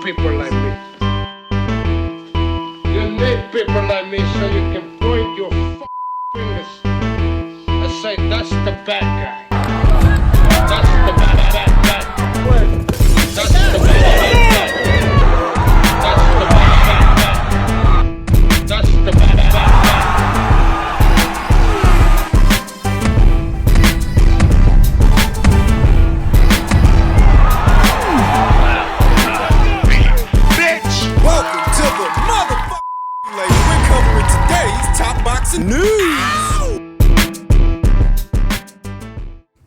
people like me. You need people like me so you can point your fingers and say, that's the bad guy. That's the bad guy. That's the bad guy. That's the bad guy. That's the bad guy.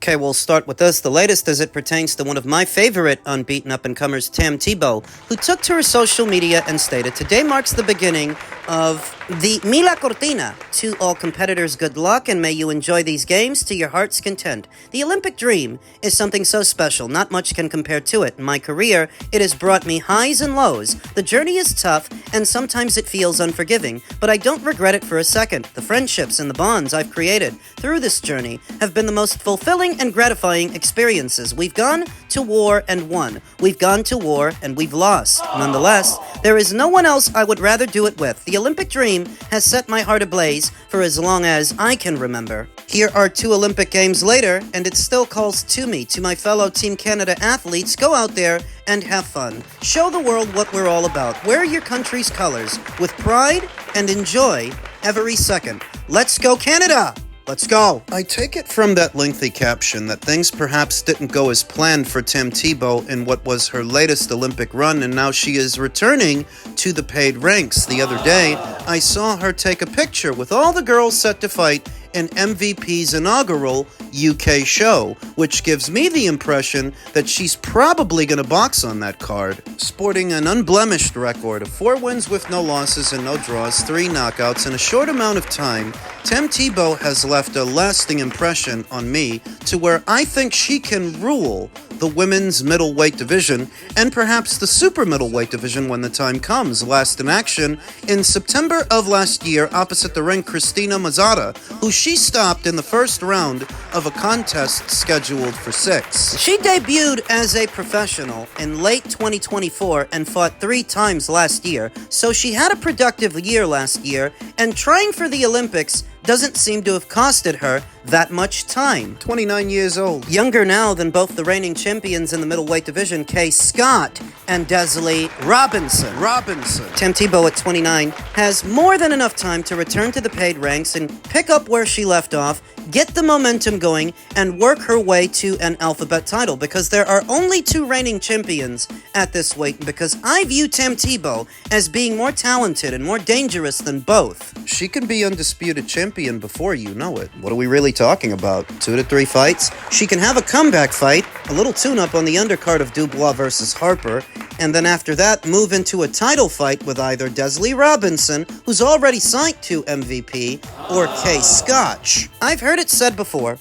Okay, we'll start with this. The latest as it pertains to one of my favorite unbeaten up-and-comers, Thibeault, who took to her social media and stated, "Today marks the beginning of the Mila Cortina. To all competitors, good luck, and may you enjoy these games to your heart's content. The Olympic dream is something so special, not much can compare to it. In my career, it has brought me highs and lows. The journey is tough, and sometimes it feels unforgiving, but I don't regret it for a second. The friendships and the bonds I've created through this journey have been the most fulfilling and gratifying experiences. We've gone to war and won. We've gone to war and we've lost. Nonetheless, there is no one else I would rather do it with. The Olympic dream has set my heart ablaze for as long as I can remember." Here are 2 Olympic Games later, and it still calls to me, to my fellow Team Canada athletes, go out there and have fun. Show the world what we're all about. Wear your country's colors with pride and enjoy every second. Let's go, Canada! Let's go! I take it from that lengthy caption that things perhaps didn't go as planned for Thibeault in what was her latest Olympic run, and now she is returning to the paid ranks. The other day, I saw her take a picture with all the girls set to fight in MVP's inaugural UK show, which gives me the impression that she's probably going to box on that card. Sporting an unblemished record of 4 wins with no losses and no draws, 3 knockouts in a short amount of time, Thibeault has left a lasting impression on me to where I think she can rule the women's middleweight division and perhaps the super middleweight division when the time comes. Last in action in September of last year opposite the ring, Christina Mazzata, who she stopped in the first round of a contest scheduled for 6. She debuted as a professional in late 2024 and fought 3 times last year, so she had a productive year last year, and trying for the Olympics doesn't seem to have costed her that much time. 29 years old. Younger now than both the reigning champions in the middleweight division, Kay Scott and Desley Robinson. Thibeault at 29 has more than enough time to return to the paid ranks and pick up where she left off, get the momentum going, and work her way to an alphabet title, because there are only 2 reigning champions at this weight, and because I view Thibeault as being more talented and more dangerous than both. She can be undisputed champion before you know it. What are we really talking about? 2 to 3 fights? She can have a comeback fight, a little tune-up on the undercard of Dubois versus Harper, and then after that, move into a title fight with either Desley Robinson, who's already signed to MVP, or Kay Scott. I've heard it said before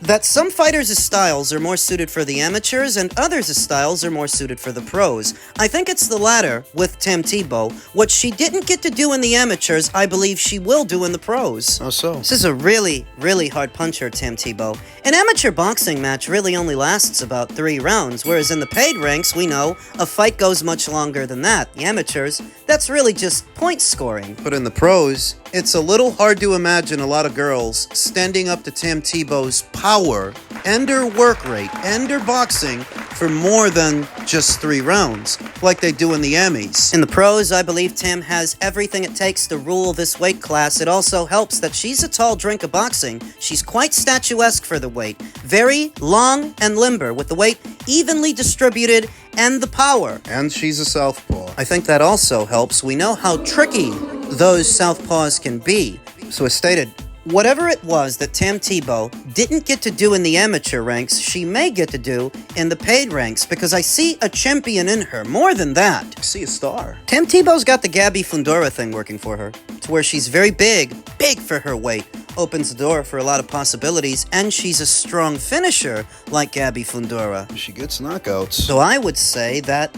that some fighters' styles are more suited for the amateurs and others' styles are more suited for the pros. I think it's the latter with Thibeault. What she didn't get to do in the amateurs, I believe she will do in the pros. How so? This is a really, really hard puncher, Thibeault. An amateur boxing match really only lasts about 3 rounds, whereas in the paid ranks, we know a fight goes much longer than that. The amateurs, that's really just point scoring. But in the pros, it's a little hard to imagine a lot of girls standing up to Thibeault's power and her work rate and her boxing for more than just 3 rounds, like they do in the Amis. In the pros, I believe Tim has everything it takes to rule this weight class. It also helps that she's a tall drink of boxing. She's quite statuesque for the weight. Very long and limber, with the weight evenly distributed and the power. And she's a southpaw. I think that also helps. We know how tricky those southpaws can be. So as stated, whatever it was that Thibeault didn't get to do in the amateur ranks, she may get to do in the paid ranks, because I see a champion in her. More than that, I see a star. Thibeault's got the Gabby Fundora thing working for her, to where she's very big for her weight, opens the door for a lot of possibilities, and she's a strong finisher like Gabby Fundora. She gets knockouts. So I would say that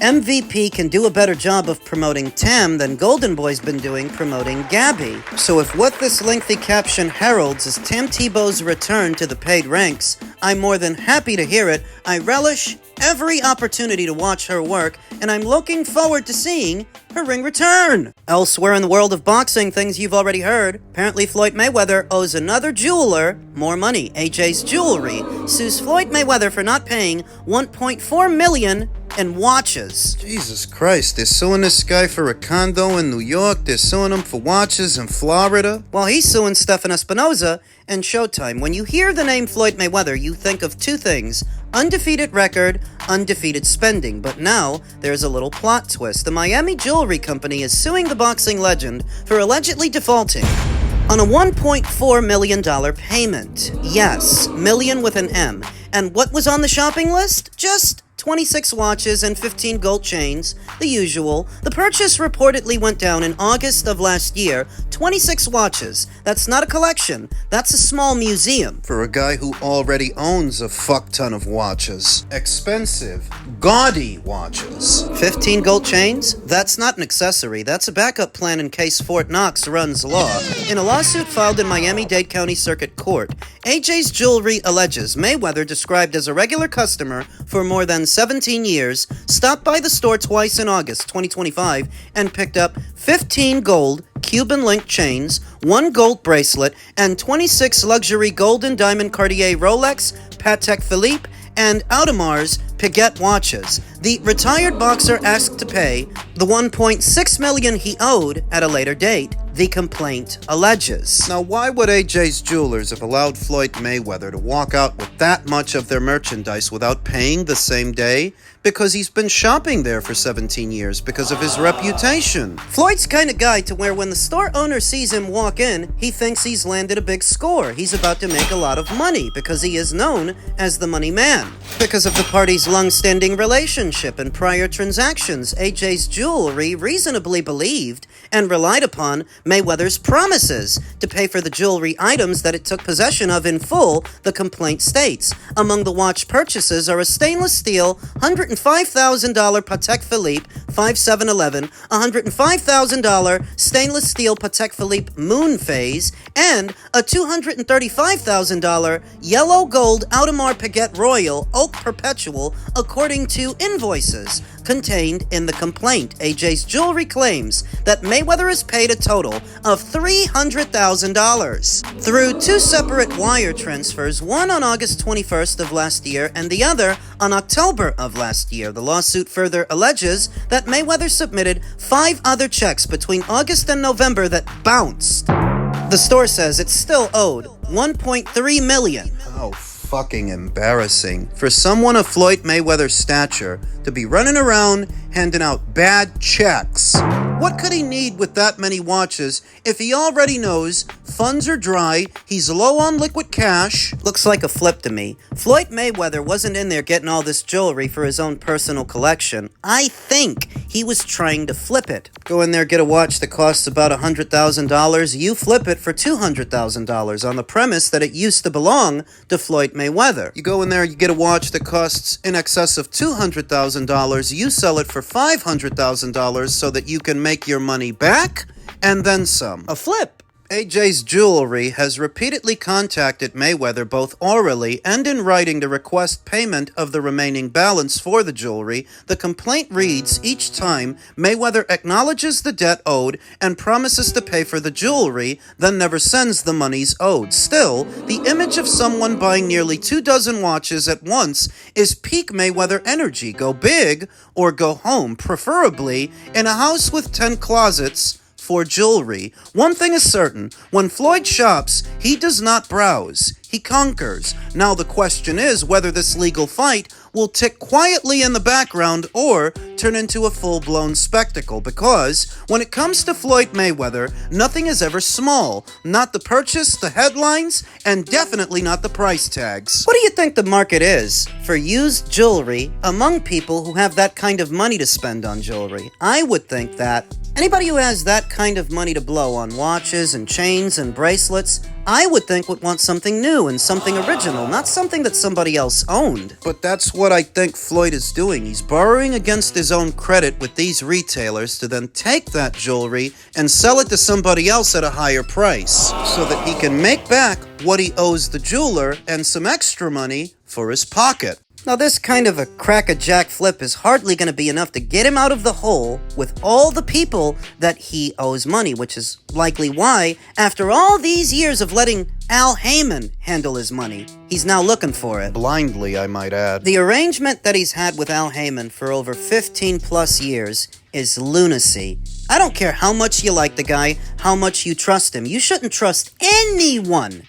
MVP can do a better job of promoting Tam than Golden Boy's been doing promoting Gabby. So if what this lengthy caption heralds is Tam Thibeault's return to the paid ranks, I'm more than happy to hear it. I relish every opportunity to watch her work, and I'm looking forward to seeing her ring return. Elsewhere in the world of boxing, things you've already heard. Apparently Floyd Mayweather owes another jeweler more money. AJ's Jewelry sues Floyd Mayweather for not paying $1.4 million in watches. Jesus Christ, they're suing this guy for a condo in New York, they're suing him for watches in Florida. While he's suing Stephan Espinoza and Showtime. When you hear the name Floyd Mayweather, you think of two things: undefeated record, undefeated spending. But now, there's a little plot twist. The Miami Jewelry Company is suing the boxing legend for allegedly defaulting on a $1.4 million payment. Yes, million with an M. And what was on the shopping list? Just 26 watches and 15 gold chains, the usual. The purchase reportedly went down in August of last year. 26 watches. That's not a collection. That's a small museum. For a guy who already owns a fuck ton of watches. Expensive, gaudy watches. 15 gold chains? That's not an accessory. That's a backup plan in case Fort Knox runs law. In a lawsuit filed in Miami-Dade County Circuit Court, AJ's Jewelry alleges Mayweather, described as a regular customer for more than 17 years, stopped by the store twice in August 2025 and picked up 15 gold Cuban link chains, 1 gold bracelet, and 26 luxury gold and diamond Cartier Rolex, Patek Philippe, and Audemars Piguet watches. The retired boxer asked to pay the $1.6 million he owed at a later date, the complaint alleges. Now, why would AJ's Jewelers have allowed Floyd Mayweather to walk out with that much of their merchandise without paying the same day? Because he's been shopping there for 17 years because of his reputation. Floyd's kind of guy to where when the store owner sees him walk in, he thinks he's landed a big score. He's about to make a lot of money because he is known as the money man. Because of the party's long-standing relationship and prior transactions, AJ's Jewelry reasonably believed and relied upon Mayweather's promises to pay for the jewelry items that it took possession of in full, the complaint states. Among the watch purchases are a stainless steel $105,000 Patek Philippe 5711, $105,000 stainless steel Patek Philippe Moon Phase, and a $235,000 yellow gold Audemars Piguet Royal Oak Perpetual, according to invoices contained in the complaint. AJ's Jewelry claims that Mayweather has paid a total of $300,000 through two separate wire transfers, one on August 21st of last year and the other on October of last year. The lawsuit further alleges that Mayweather submitted 5 other checks between August and November that bounced. The store says it's still owed $1.3 million. How fucking embarrassing for someone of Floyd Mayweather's stature to be running around handing out bad checks. What could he need with that many watches if he already knows funds are dry, he's low on liquid cash? Looks like a flip to me. Floyd Mayweather wasn't in there getting all this jewelry for his own personal collection. I think he was trying to flip it. Go in there, get a watch that costs about $100,000, you flip it for $200,000 on the premise that it used to belong to Floyd Mayweather. You go in there, you get a watch that costs in excess of $200,000, you sell it for $500,000 so that you can make your money back, and then some. A flip. AJ's Jewelry has repeatedly contacted Mayweather both orally and in writing to request payment of the remaining balance for the jewelry. The complaint reads, each time Mayweather acknowledges the debt owed and promises to pay for the jewelry, then never sends the monies owed. Still, the image of someone buying nearly 24 watches at once is peak Mayweather energy. Go big or go home, preferably in a house with 10 closets for jewelry. One thing is certain, when Floyd shops, he does not browse, he conquers. Now the question is whether this legal fight will tick quietly in the background or turn into a full-blown spectacle, because when it comes to Floyd Mayweather, nothing is ever small. Not the purchase, the headlines, and definitely not the price tags. What do you think the market is for used jewelry among people who have that kind of money to spend on jewelry? I would think that anybody who has that kind of money to blow on watches and chains and bracelets, I would think would want something new and something original, not something that somebody else owned. But that's what I think Floyd is doing. He's borrowing against his own credit with these retailers to then take that jewelry and sell it to somebody else at a higher price so that he can make back what he owes the jeweler and some extra money for his pocket. Now, this kind of a crack-a-jack flip is hardly going to be enough to get him out of the hole with all the people that he owes money, which is likely why, after all these years of letting Al Heyman handle his money, he's now looking for it. Blindly, I might add. The arrangement that he's had with Al Heyman for over 15 plus years is lunacy. I don't care how much you like the guy, how much you trust him. You shouldn't trust anyone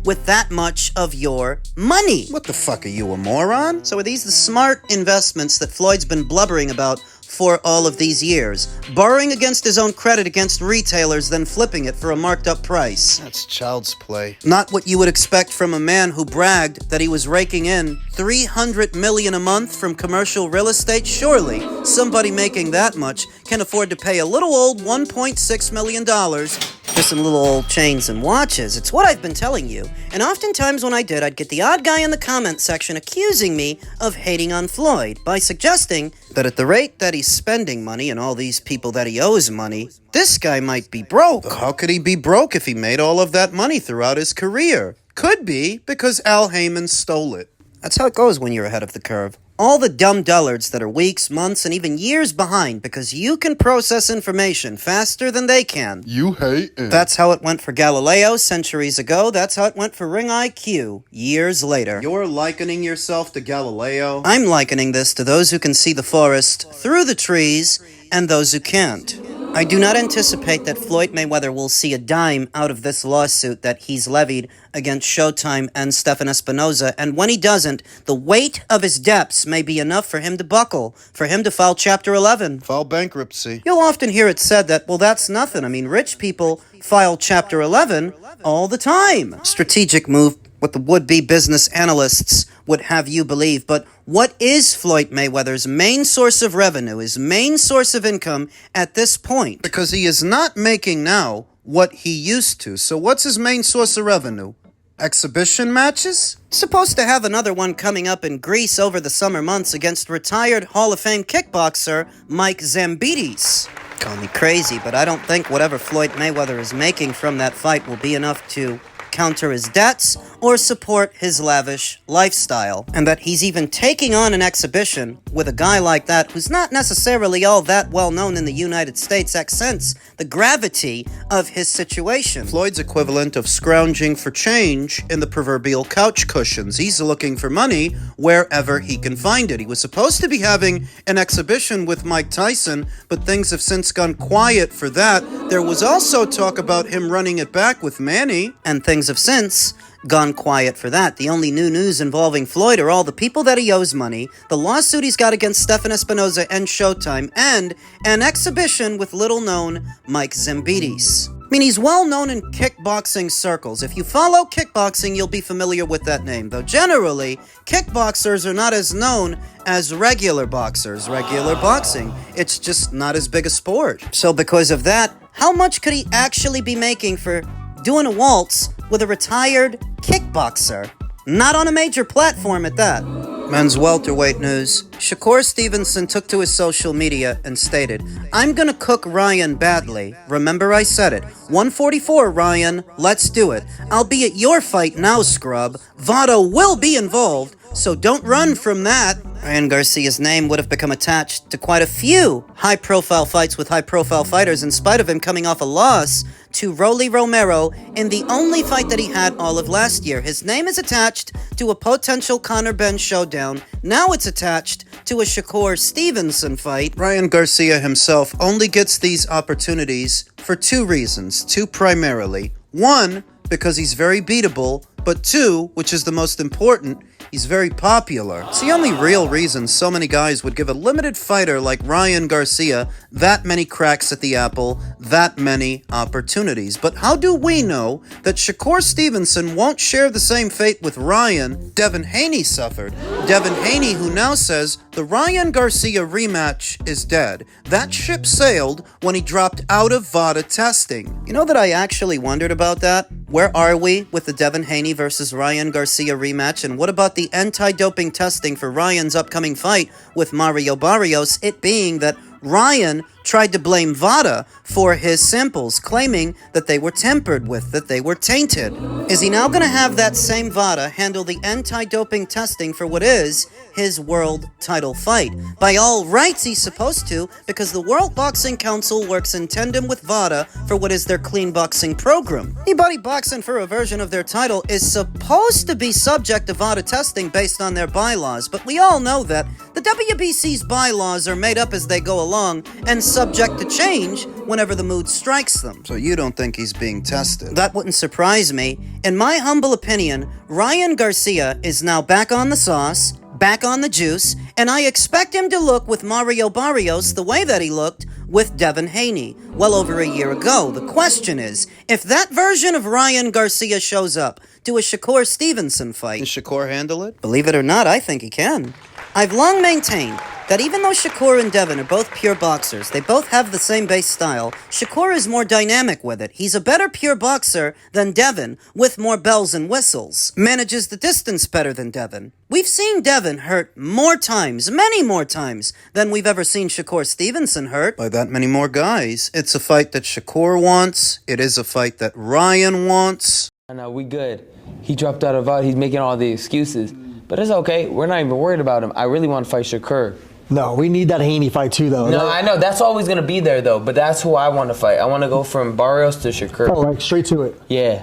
with that much of your money. What the fuck, are you, a moron? So are these the smart investments that Floyd's been blubbering about for all of these years? Borrowing against his own credit against retailers, then flipping it for a marked up price. That's child's play. Not what you would expect from a man who bragged that he was raking in $300 million a month from commercial real estate. Surely somebody making that much can afford to pay a little old $1.6 million for some little old chains and watches. It's what I've been telling you. And oftentimes when I did, I'd get the odd guy in the comment section accusing me of hating on Floyd by suggesting that at the rate that he's spending money and all these people that he owes money, this guy might be broke. How could he be broke if he made all of that money throughout his career? Could be because Al Heyman stole it. That's how it goes when you're ahead of the curve. All the dumb dullards that are weeks, months, and even years behind because you can process information faster than they can. You hate him. That's how it went for Galileo centuries ago. That's how it went for Ring IQ years later. You're likening yourself to Galileo? I'm likening this to those who can see the forest through the trees and those who can't. I do not anticipate that Floyd Mayweather will see a dime out of this lawsuit that he's levied against Showtime and Stephan Espinoza, and when he doesn't, the weight of his debts may be enough for him to buckle, for him to file Chapter 11. File bankruptcy. You'll often hear it said that, well, that's nothing. I mean, rich people file Chapter 11 all the time. Strategic move, what the would-be business analysts would have you believe, but what is Floyd Mayweather's main source of revenue, his main source of income at this point? Because he is not making now what he used to. So what's his main source of revenue? Exhibition matches? Supposed to have another one coming up in Greece over the summer months against retired Hall of Fame kickboxer Mike Zambides. Call me crazy, but I don't think whatever Floyd Mayweather is making from that fight will be enough to counter his debts or support his lavish lifestyle. And that he's even taking on an exhibition with a guy like that who's not necessarily all that well known in the United States accents the gravity of his situation. Floyd's equivalent of scrounging for change in the proverbial couch cushions. He's looking for money wherever he can find it. He was supposed to be having an exhibition with Mike Tyson, but things have since gone quiet for that. There was also talk about him running it back with Manny. And things have since gone quiet for that. The only new news involving Floyd are all the people that he owes money, the lawsuit he's got against Stephan Espinoza and Showtime, and an exhibition with little-known Mike Zambides. I mean, he's well-known in kickboxing circles. If you follow kickboxing, you'll be familiar with that name, though generally, kickboxers are not as known as regular boxers. Regular boxing, it's just not as big a sport. So because of that, how much could he actually be making for doing a waltz with a retired kickboxer? Not on a major platform at that. Men's welterweight news. Shakur Stevenson took to his social media and stated, "I'm gonna cook Ryan badly. Remember I said it. 144, Ryan. Let's do it. I'll be at your fight now, scrub. Votto will be involved, so don't run from that." Ryan Garcia's name would have become attached to quite a few high-profile fights with high-profile fighters in spite of him coming off a loss to Rolly Romero in the only fight that he had all of last year. His name is attached to a potential Conor Benn showdown. Now it's attached to a Shakur Stevenson fight. Ryan Garcia himself only gets these opportunities for two reasons. Two primarily. One, because he's very beatable, but two, which is the most important, he's very popular. It's the only real reason so many guys would give a limited fighter like Ryan Garcia that many cracks at the apple, that many opportunities. But how do we know that Shakur Stevenson won't share the same fate with Ryan Devin Haney suffered? Devin Haney, who now says the Ryan Garcia rematch is dead. That ship sailed when he dropped out of VADA testing. You know that I actually wondered about that? Where are we with the Devin Haney versus Ryan Garcia rematch? And what about the anti-doping testing for Ryan's upcoming fight with Mario Barrios? It being that Ryan tried to blame VADA for his samples, claiming that they were tampered with, that they were tainted. Is he now going to have that same VADA handle the anti-doping testing for what is his world title fight? By all rights, he's supposed to, because the World Boxing Council works in tandem with VADA for what is their clean boxing program. Anybody boxing for a version of their title is supposed to be subject to VADA testing based on their bylaws, but we all know that the WBC's bylaws are made up as they go along and subject to change whenever the mood strikes them. So you don't think he's being tested? That wouldn't surprise me. In my humble opinion, Ryan Garcia is now back on the sauce, back on the juice, and I expect him to look with Mario Barrios the way that he looked with Devin Haney well over a year ago. The question is, if that version of Ryan Garcia shows up to a Shakur Stevenson fight, Can Shakur handle it? believe it or not, I think he can. I've long maintained that even though Shakur and Devin are both pure boxers, they both have the same base style, Shakur is more dynamic with it. He's a better pure boxer than Devin, with more bells and whistles. Manages the distance better than Devin. We've seen Devin hurt more times, many more times, than we've ever seen Shakur Stevenson hurt. By that many more guys. It's a fight that Shakur wants. It is a fight that Ryan wants. No, we good. He dropped out of VADA. He's making all the excuses. But it's okay. We're not even worried about him. I really want to fight Shakur. No, we need that Haney fight too, though. No, I know. That's always going to be there, though. But that's who I want to fight. I want to go from Barrios to Shakur. Oh, right, straight to it. Yeah.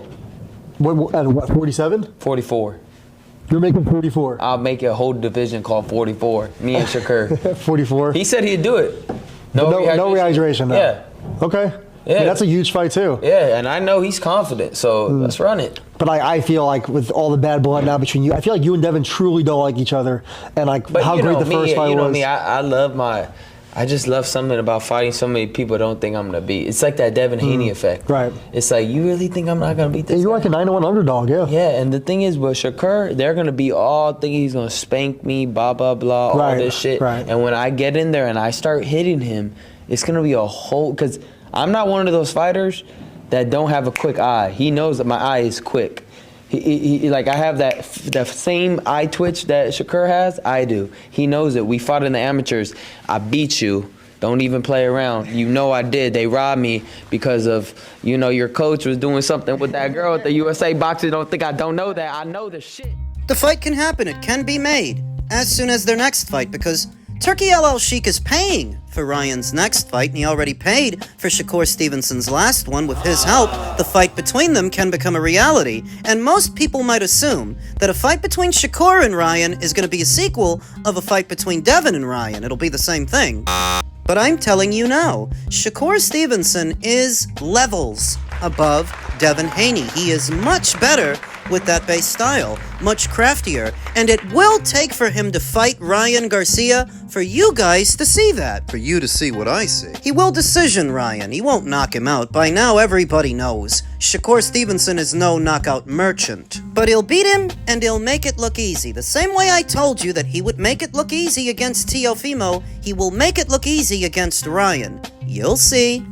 What 47? 44. You're making 44. I'll make a whole division called 44. Me and Shakur. 44? He said he'd do it. No rehydration, though. Yeah. Okay. Yeah. I mean, that's a huge fight, too. Yeah, and I know he's confident, so let's run it. But I feel like with all the bad blood now between you, I feel like you and Devin truly don't like each other. And like But how great the first fight was. You know me, I just love something about fighting so many people don't think I'm going to beat. It's like that Devin Haney effect. Right. It's like, you really think I'm not going to beat this You're guy? like a 9-1 underdog, yeah. Yeah, and the thing is, with Shakur, they're going to be all thinking he's going to spank me, blah, blah, blah, all this shit. Right. And when I get in there and I start hitting him, it's going to be a whole, because I'm not one of those fighters that don't have a quick eye. He knows that my eye is quick. He like, I have that same eye twitch that Shakur has. I do. He knows it. We fought in the amateurs. I beat you. Don't even play around. You know I did. They robbed me because of, you know, your coach was doing something with that girl at the USA boxing. Don't think I don't know that. I know the shit. The fight can happen. It can be made as soon as their next fight, because Turkey El Sheikh is paying for Ryan's next fight, and he already paid for Shakur Stevenson's last one. With his help, the fight between them can become a reality, and most people might assume that a fight between Shakur and Ryan is going to be a sequel of a fight between Devin and Ryan. It'll be the same thing. But I'm telling you now, Shakur Stevenson is levels above Devin Haney. He is much better with that base style, much craftier, and it will take for him to fight Ryan Garcia for you guys to see that. For you to see what I see. He will decision Ryan. He won't knock him out. By now, everybody knows Shakur Stevenson is no knockout merchant. But he'll beat him, and he'll make it look easy. The same way I told you that he would make it look easy against Teofimo, he will make it look easy against Ryan. You'll see.